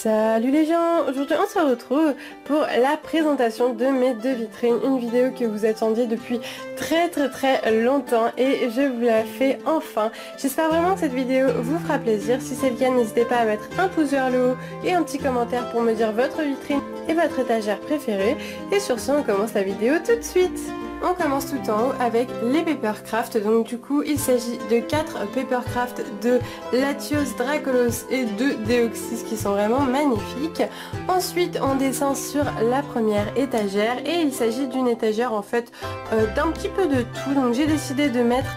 Salut les gens, aujourd'hui on se retrouve pour la présentation de mes deux vitrines, une vidéo que vous attendiez depuis très longtemps et je vous la fais enfin. J'espère vraiment que cette vidéo vous fera plaisir, si c'est le cas n'hésitez pas à mettre un pouce vers le haut et un petit commentaire pour me dire votre vitrine et votre étagère préférée. Et sur ce on commence la vidéo tout de suite. On commence tout en haut avec les Papercraft, donc du coup il s'agit de 4 Papercraft de Latios, Dracolos et de Deoxys qui sont vraiment magnifiques. Ensuite on descend sur la première étagère et il s'agit d'une étagère en fait d'un petit peu de tout, donc j'ai décidé de mettre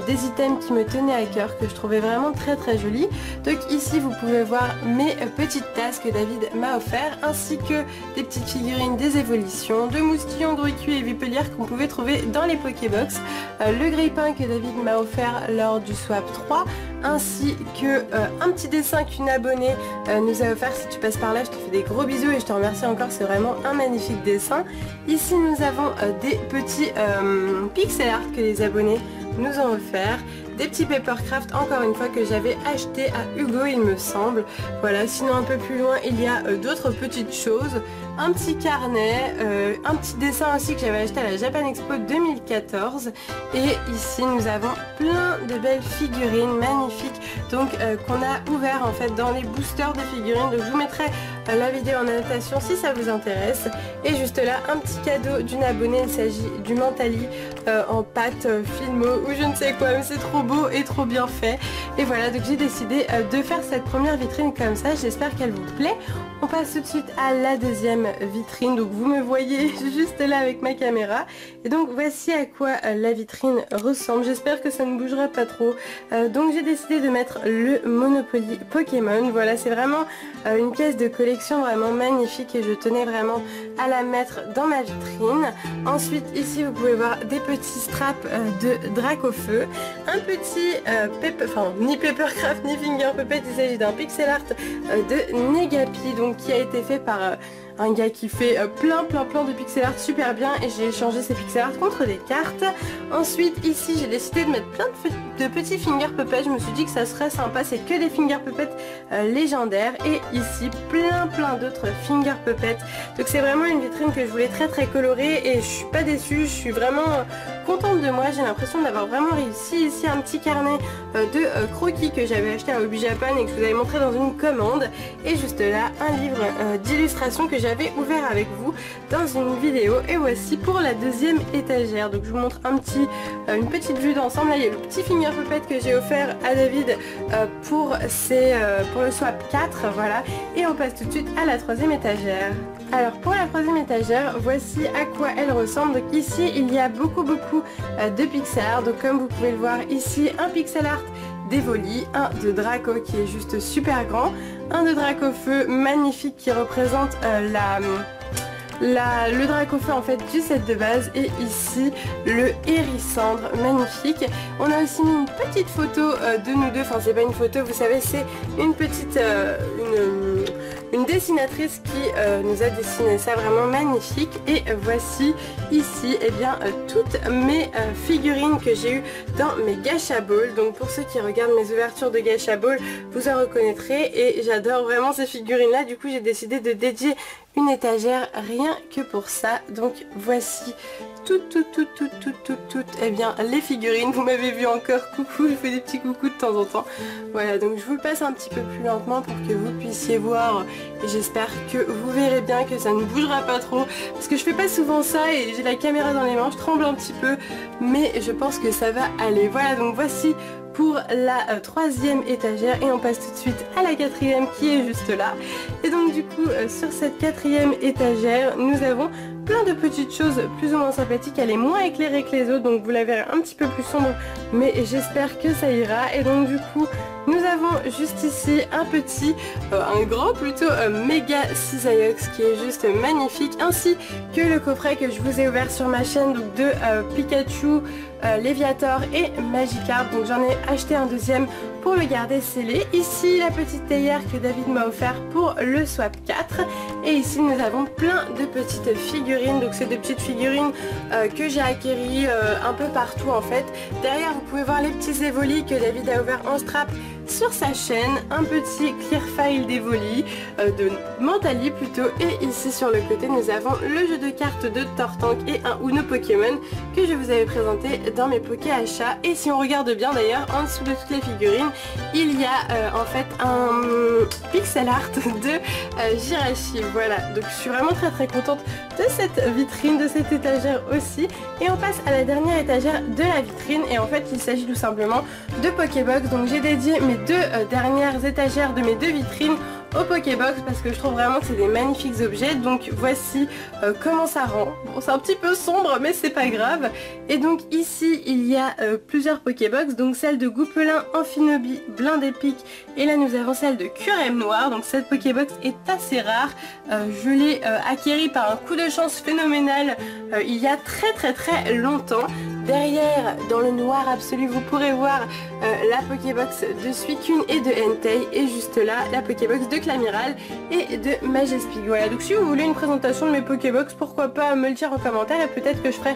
des items qui me tenaient à cœur, que je trouvais vraiment très jolis. Donc ici vous pouvez voir mes petites tasses que David m'a offert, ainsi que des petites figurines des évolutions, de moustillons, Druicu et Vipelière qu'on pouvait trouver dans les Pokébox, le grippin que David m'a offert lors du swap 3, ainsi que un petit dessin qu'une abonnée nous a offert. Si tu passes par là je te fais des gros bisous et je te remercie encore, c'est vraiment un magnifique dessin. Ici nous avons des petits pixel art que les abonnés nous ont offert, des petits Papercraft encore une fois que j'avais acheté à Hugo il me semble. Voilà, sinon un peu plus loin il y a d'autres petites choses, un petit carnet, un petit dessin aussi que j'avais acheté à la Japan Expo 2014 et ici nous avons plein de belles figurines magnifiques donc qu'on a ouvert en fait dans les boosters de figurines, donc je vous mettrai la vidéo en annotation si ça vous intéresse. Et juste là un petit cadeau d'une abonnée, il s'agit du Mentali en pâte Filmo ou je ne sais quoi, mais c'est trop beau et trop bien fait. Et voilà, donc j'ai décidé de faire cette première vitrine comme ça, j'espère qu'elle vous plaît. On passe tout de suite à la deuxième vitrine, donc vous me voyez juste là avec ma caméra. Et donc voici à quoi la vitrine ressemble, j'espère que ça ne bougera pas trop. Donc j'ai décidé de mettre le Monopoly Pokémon, voilà c'est vraiment une pièce de collection vraiment magnifique et je tenais vraiment à la mettre dans ma vitrine. Ensuite ici vous pouvez voir des petits straps de Dracofeu, un petit ni Papercraft ni Finger Puppet, il s'agit d'un pixel art de Negapi, donc qui a été fait par un gars qui fait plein de pixel art super bien et j'ai échangé ces pixel art contre des cartes. Ensuite ici j'ai décidé de mettre plein de petits finger puppets, je me suis dit que ça serait sympa, c'est que des finger puppets légendaires et ici plein d'autres finger puppets. Donc c'est vraiment une vitrine que je voulais très colorée et je suis pas déçue, je suis vraiment contente de moi, j'ai l'impression d'avoir vraiment réussi. Ici un petit carnet de croquis que j'avais acheté à Hobby Japan et que je vous avais montré dans une commande, et juste là un livre d'illustration que j'avais ouvert avec vous dans une vidéo. Et voici pour la deuxième étagère, donc je vous montre une petite vue d'ensemble. Là il y a le petit finger puppet que j'ai offert à David pour le swap 4, voilà. Et on passe tout de suite à la troisième étagère. Alors pour la troisième étagère, voici à quoi elle ressemble. Donc ici il y a beaucoup de pixel art, donc comme vous pouvez le voir ici un pixel art d'Evoli, un de Draco qui est juste super grand, un de Dracofeu magnifique qui représente le Dracofeu en fait du set de base, et ici le Hérissandre magnifique. On a aussi mis une petite photo de nous deux, enfin c'est pas une photo, vous savez, c'est une petite une dessinatrice qui nous a dessiné ça, vraiment magnifique. Et voici ici toutes mes figurines que j'ai eues dans mes Gacha Ball. Donc pour ceux qui regardent mes ouvertures de Gacha Ball, vous en reconnaîtrez et j'adore vraiment ces figurines là. Du coup j'ai décidé de dédier une étagère rien que pour ça. Donc voici toutes les figurines. Vous m'avez vu encore, coucou, je fais des petits coucous de temps en temps. Voilà, donc je vous le passe un petit peu plus lentement pour que vous puissiez voir et j'espère que vous verrez bien que ça ne bougera pas trop parce que je fais pas souvent ça et j'ai la caméra dans les mains, je tremble un petit peu mais je pense que ça va aller. Voilà, donc voici pour la troisième étagère et on passe tout de suite à la quatrième qui est juste là. Et donc du coup sur cette quatrième étagère nous avons plein de petites choses plus ou moins sympathiques. Elle est moins éclairée que les autres donc vous la verrez un petit peu plus sombre mais j'espère que ça ira. Et donc du coup nous avons juste ici un grand plutôt méga Cisaillux qui est juste magnifique, ainsi que le coffret que je vous ai ouvert sur ma chaîne donc de Pikachu, Léviator et Magikarp. Donc j'en ai acheté un deuxième pour le garder scellé. Ici la petite théière que David m'a offert pour le swap 4. Et ici nous avons plein de petites figurines, donc c'est des petites figurines que j'ai acquéries un peu partout en fait. Derrière vous pouvez voir les petits évolis que David a ouverts en strap. sur sa chaîne, un petit clear file d'Evoli, de Mentally plutôt, et ici sur le côté nous avons le jeu de cartes de Tortank et un Uno Pokémon que je vous avais présenté dans mes Poké achats. Et si on regarde bien d'ailleurs, en dessous de toutes les figurines, il y a en fait un pixel art de Jirachi. Voilà, donc je suis vraiment très contente de cette vitrine, de cette étagère aussi. Et on passe à la dernière étagère de la vitrine, et en fait il s'agit tout simplement de Pokébox. Donc j'ai dédié mes deux dernières étagères de mes deux vitrines au Pokébox parce que je trouve vraiment que c'est des magnifiques objets. Donc voici comment ça rend. Bon, c'est un petit peu sombre mais c'est pas grave. Et donc ici il y a plusieurs Pokébox, donc celle de Goupelin, Amphinobi, Blindépic, et là nous avons celle de Curem Noir. Donc cette Pokébox est assez rare, je l'ai acquérie par un coup de chance phénoménal il y a très longtemps. Derrière, dans le noir absolu, vous pourrez voir la Pokébox de Suicune et de Entei, et juste là, la Pokébox de Clamiral et de Majestic. Voilà, donc si vous voulez une présentation de mes Pokébox, pourquoi pas me le dire en commentaire, et peut-être que je ferai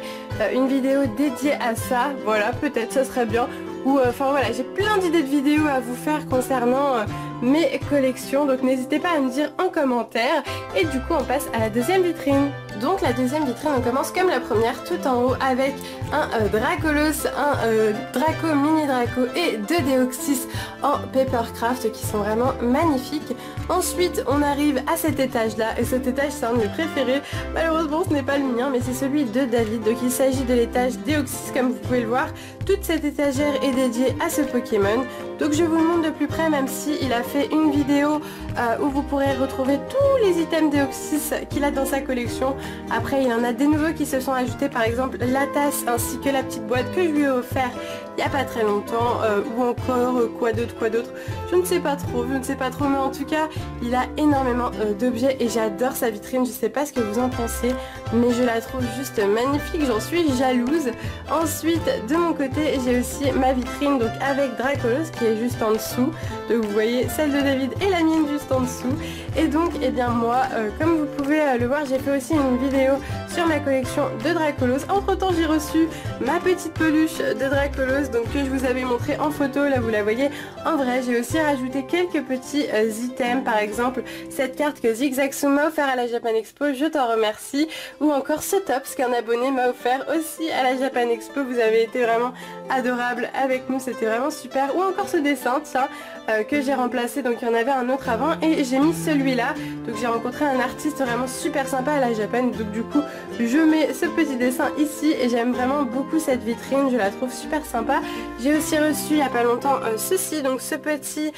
une vidéo dédiée à ça. Voilà, peut-être, ça serait bien. Ou enfin voilà, j'ai plein d'idées de vidéos à vous faire concernant mes collections, donc n'hésitez pas à me dire en commentaire. Et du coup on passe à la deuxième vitrine. Donc la deuxième vitrine, on commence comme la première, tout en haut, avec un Dracolos, un Draco, Mini Draco et deux Deoxys en Papercraft qui sont vraiment magnifiques. Ensuite on arrive à cet étage là, et cet étage c'est un de mes préférés. Malheureusement ce n'est pas le mien, mais c'est celui de David. Donc il s'agit de l'étage Deoxys, comme vous pouvez le voir. Toute cette étagère est dédiée à ce Pokémon. Donc je vous le montre de plus près, même si il a fait une vidéo où vous pourrez retrouver tous les items Deoxys qu'il a dans sa collection. Après il y en a des nouveaux qui se sont ajoutés, par exemple la tasse ainsi que la petite boîte que je lui ai offert il n'y a pas très longtemps, ou encore quoi d'autre, je ne sais pas trop, mais en tout cas il a énormément d'objets et j'adore sa vitrine. Je sais pas ce que vous en pensez, mais je la trouve juste magnifique, j'en suis jalouse. Ensuite de mon côté j'ai aussi ma vitrine, donc avec Dracolos qui est juste en dessous, donc vous voyez celle de David et la mienne juste en dessous. Et donc et bien moi, comme vous pouvez le voir, j'ai fait aussi une vidéo sur ma collection de Dracolos. Entre temps j'ai reçu ma petite peluche de Dracolos, donc que je vous avais montré en photo, là vous la voyez en vrai. J'ai aussi rajouté quelques petits items, par exemple cette carte que Zigzaxu m'a offert à la Japan Expo, je t'en remercie, ou encore ce tops qu'un abonné m'a offert aussi à la Japan Expo. Vous avez été vraiment adorable avec nous, c'était vraiment super. Ou encore ce dessin, tiens, que j'ai remplacé, donc il y en avait un autre avant et j'ai mis celui-là. Donc j'ai rencontré un artiste vraiment super sympa à la Japan, donc du coup je mets ce petit dessin ici et j'aime vraiment beaucoup cette vitrine, je la trouve super sympa. J'ai aussi reçu il n'y a pas longtemps ceci, donc ce petit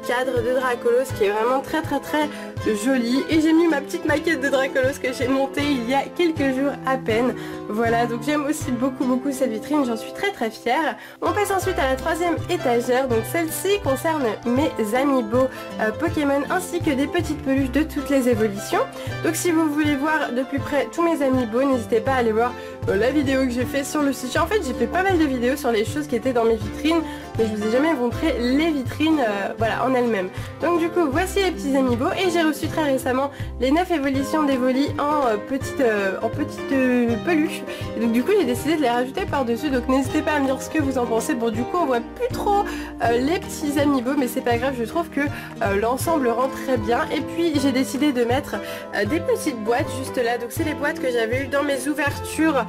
cadre de Dracolos qui est vraiment très joli, et j'ai mis ma petite maquette de Dracolos que j'ai montée il y a quelques jours à peine. Voilà, donc j'aime aussi beaucoup cette vitrine, j'en suis très fière. On passe ensuite à la troisième étagère, donc celle-ci concerne mes amiibo Pokémon ainsi que des petites peluches de toutes les évolutions. Donc si vous voulez voir de plus près tous mes amiibo, n'hésitez pas à aller voir la vidéo que j'ai fait sur le site. En fait j'ai fait pas mal de vidéos sur les choses qui étaient dans mes vitrines, mais je vous ai jamais montré les vitrines voilà, en elles-mêmes. Donc du coup voici les petits amiibo, et j'ai reçu très récemment les 9 évolutions d'Evoli en petites peluches, et donc du coup j'ai décidé de les rajouter par dessus. Donc n'hésitez pas à me dire ce que vous en pensez. Bon du coup on voit plus trop les petits amiibo, mais c'est pas grave, je trouve que l'ensemble rend très bien. Et puis j'ai décidé de mettre des petites boîtes juste là, donc c'est les boîtes que j'avais eu dans mes ouvertures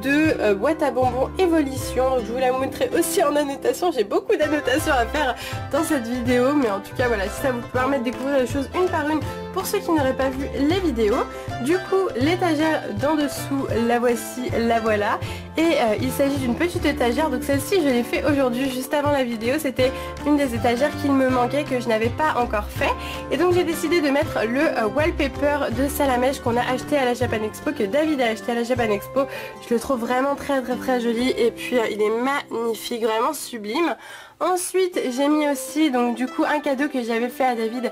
de boîtes à bonbons Evolution. Donc je vous la montrerai aussi en annotation, j'ai beaucoup d'annotations à faire dans cette vidéo, mais en tout cas voilà, si ça vous permet de découvrir les choses une par une pour ceux qui n'auraient pas vu les vidéos. Du coup l'étagère d'en dessous, la voici, la voilà, et il s'agit d'une petite étagère. Donc celle-ci je l'ai fait aujourd'hui juste avant la vidéo, c'était une des étagères qu'il me manquait, que je n'avais pas encore fait, et donc j'ai décidé de mettre le wallpaper de Salamèche qu'on a acheté à la Japan Expo, que David a acheté à la Japan Expo. Je le trouve vraiment très joli, et puis il est magnifique, vraiment sublime. Ensuite j'ai mis aussi donc du coup un cadeau que j'avais fait à David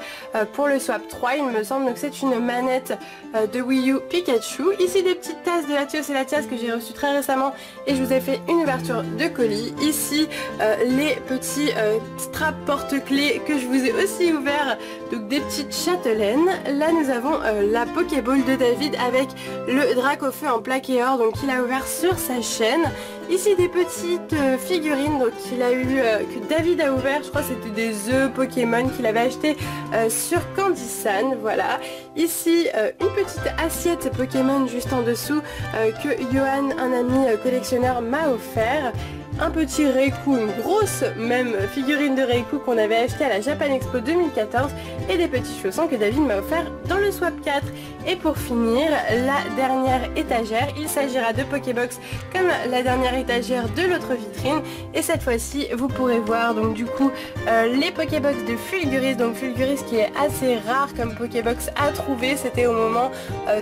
pour le Swap 3 il me semble. Donc c'est une manette de Wii U Pikachu. Ici des petites tasses de Latios et Latias que j'ai reçues très récemment, et je vous ai fait une ouverture de colis. Ici les petits straps porte-clés que je vous ai aussi ouverts, donc des petites châtelaines. Là nous avons la Pokéball de David avec le Dracofeu en plaqué or, donc il a ouvert sur sa chaîne. Ici des petites figurines donc, qu'il a eu, que David a ouvert, je crois que c'était des œufs Pokémon qu'il avait acheté sur Candysan, voilà. Ici une petite assiette Pokémon juste en dessous que Johan, un ami collectionneur, m'a offert. Un petit Raikou, une grosse même figurine de Raikou qu'on avait acheté à la Japan Expo 2014 et des petits chaussons que David m'a offert dans le Swap 4. Et pour finir, la dernière étagère, il s'agira de Pokébox comme la dernière étagère de l'autre vitrine et cette fois-ci vous pourrez voir donc du coup les Pokébox de Fulguris, donc Fulguris qui est assez rare comme Pokébox à trouver, c'était au moment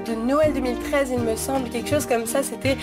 de Noël 2013 il me semble, quelque chose comme ça, c'était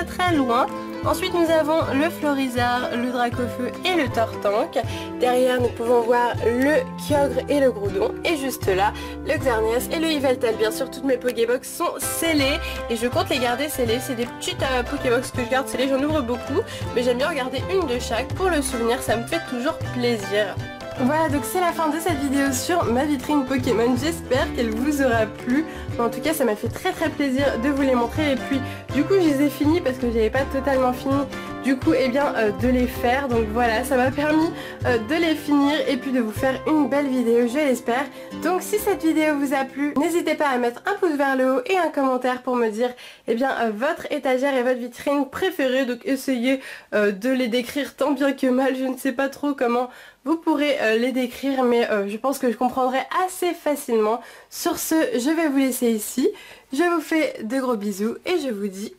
très loin. Ensuite nous avons le Florizard, le Dracofeu et le Tortank. Derrière nous pouvons voir le Kyogre et le Groudon. Et juste là, le Xerneas et le Yveltal. Bien sûr toutes mes Pokébox sont scellées et je compte les garder scellées. C'est des petites Pokébox que je garde scellées, j'en ouvre beaucoup. Mais j'aime bien en garder une de chaque pour le souvenir, ça me fait toujours plaisir. Voilà, donc c'est la fin de cette vidéo sur ma vitrine Pokémon, j'espère qu'elle vous aura plu. En tout cas ça m'a fait très plaisir de vous les montrer et puis du coup je les ai finis parce que j'avais pas totalement fini du coup de les faire. Donc voilà, ça m'a permis de les finir et puis de vous faire une belle vidéo, je l'espère. Donc si cette vidéo vous a plu, n'hésitez pas à mettre un pouce vers le haut et un commentaire pour me dire votre étagère et votre vitrine préférée. Donc essayez de les décrire tant bien que mal, je ne sais pas trop comment vous pourrez les décrire mais je pense que je comprendrai assez facilement. Sur ce, je vais vous laisser ici. Je vous fais de gros bisous et je vous dis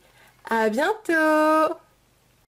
à bientôt.